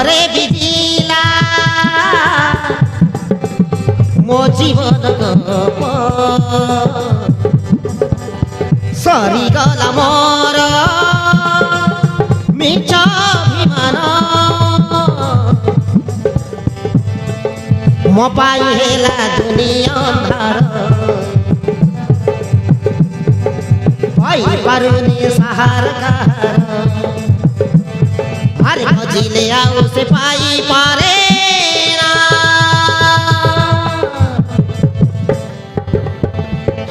ପ୍ରେମରେ ବିଜିଲା ମୋ ଜୀବନ ଗପ ସରିଗଲା ମୋର ମିଛ ଅଭିମାନ ମୋ ପାଇଁ ହେଲା ଦୁନିଆ ଅନ୍ଧାର ପାଇପାରୁନି ସାହାର କାହାର ଆରେ ଖୋଜିଲେ ଆଉ ସେ ପାଇପାରେ ନା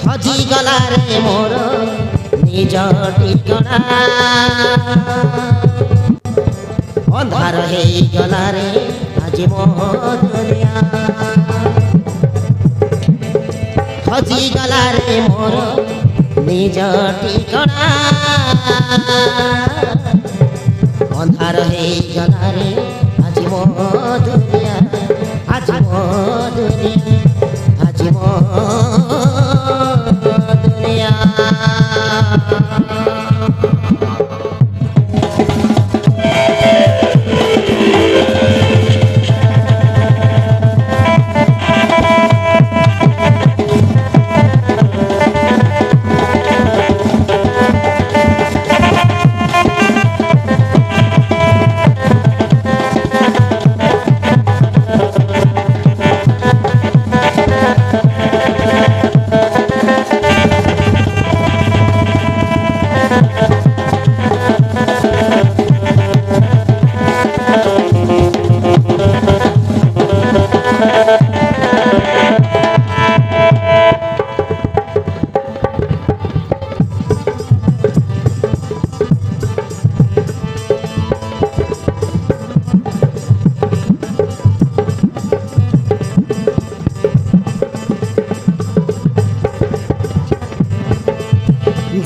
ହଜିଗଲା ରେ ମୋର ନିଜ ଠିକଣା ଅନ୍ଧାର ହେଇଗଲା ରେ ଆଜି ମୋ ଦୁନିଆ ହଜିଗଲା ରେ ମୋର নিজ ঠিকনা অন্ধার হয়ে গলারে আজি মো দুনিয়া আজি মো দুনিয়া আজি মো দুনিয়া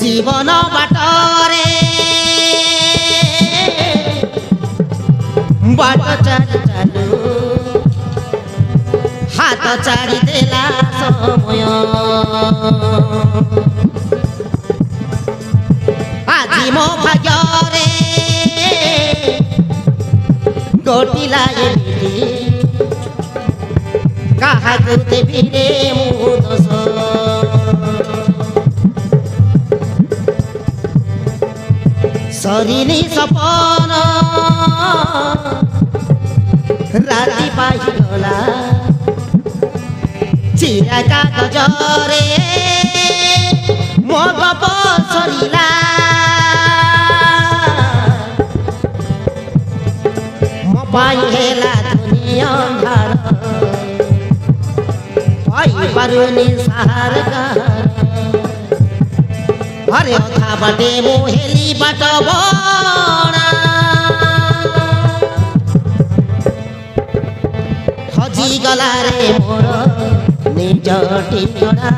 জীবন বাটরে বাট চালি চালু হাত চারি দেলা সময় আজি মো ভাগ্যরে ঘটিলা এমিতি কাহাকু দেবি রে মু দোষ সরিনি সপন রাতি পাইগলা চিরা কাগজরে মো গপ সরিলা মো পাই হেলা দুনিয়া ଅନ୍ଧାର পাইপাରୁনি ସାହାର କାହାର अरे अथा बाटे मोहेली बाट बणा हजिगला रे मोर निज ठिकଣା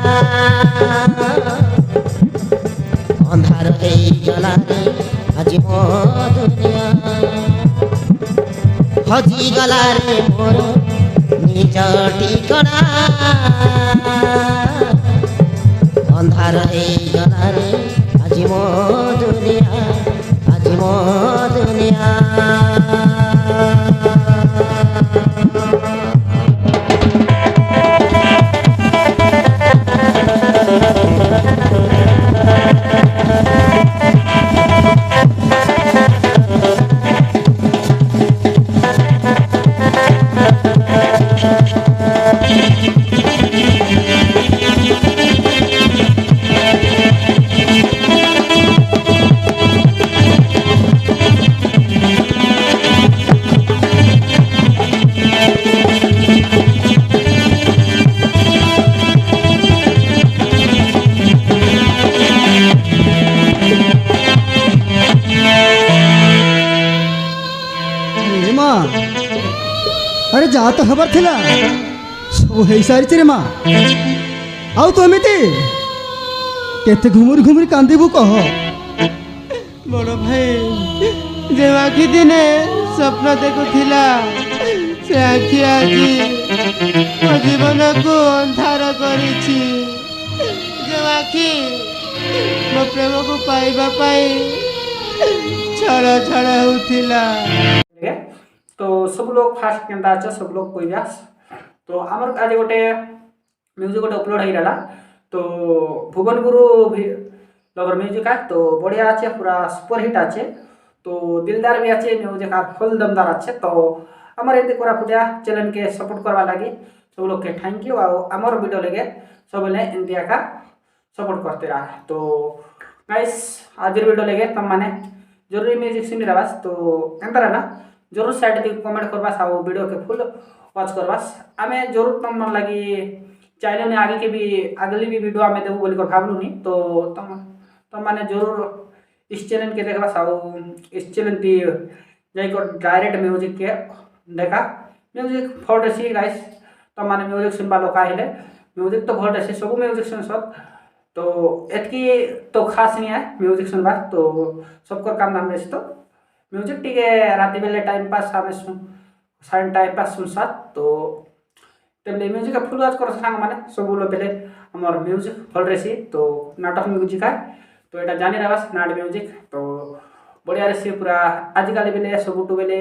अन्धार ହେଇଗଲା रे আজি ମୋ ଦୁନିଆ हजिगला रे मोर निज ठिकଣା अन्धार ହେଇଗଲା रे আজি ମୋ ଦୁନିଆ আজি ମୋ ଦୁନିଆ अरे जा तो खबर थिला सब हो सारी रे माँ आउ तो एमती केते घुमुरी घुमुरी कांदीबू कह बड़ भाई जे आखि दिने स्वप्न देखुला से आखि आज मो जीवन को अंधार करिछि जे आखि मो प्रेम को पाइबा पाई छड़ छड़ होथिला तो सब लोग फास्ट केनता अच्छे सब लोग कोई व्यास तो आमर आज गोटे म्यूजिक गोटे अपलोड हो रहा तो भुवन गुरु भी लगर म्यूजिक है तो बढ़िया अच्छे पूरा सुपर हिट अच्छे तो दिलदार भी अच्छे म्यूजिक फुल दमदार अच्छे तो आमर एमती कोरापुटिया चैनल के सपोर्ट करवा लगी सब लोग के थैंक यू आमर वीडियो लगे सब एमती एका सपोर्ट करते रहा तो गाइस आज वीडियो लगे तुम मैंने जरूरी म्यूजिक सुनी रहास तो एंता रहना जरूर साइड दी कमेंट करवास आ वीडियो के फुल वॉच करवास आमे जरूर तुम मन लगी चैनल में आगे के भी अगली भी वीडियो आमे देबो बोली कर भाबलुनी तो तुम मैंने जरूर इस चैनल के देखबास आ इस चैनल दी जाइकर डायरेक्ट म्यूजिक के देखा म्यूजिक भल रही गाइस तुम मैंने म्यूजिक सुनवा लोग आइले म्यूजिक तो भल रही सब म्यूजिक सुन तो एतकी तो खास नहीं है म्यूजिक सुनवा तो सबको काम दाम रही तो म्यूजिक टी राति बेले टाइम पास आम साइन टाइम पास सुनसा तो तेमने म्यूजिक फुल वाच कर सांग माने सब लोग बेले हमार म्यूजिक भल रही तो नाटक म्यूजिक है तो यहाँ जानी रहा नाट म्यूजिक तो बढ़िया रही पूरा आजिकल बेले सबुठ बेले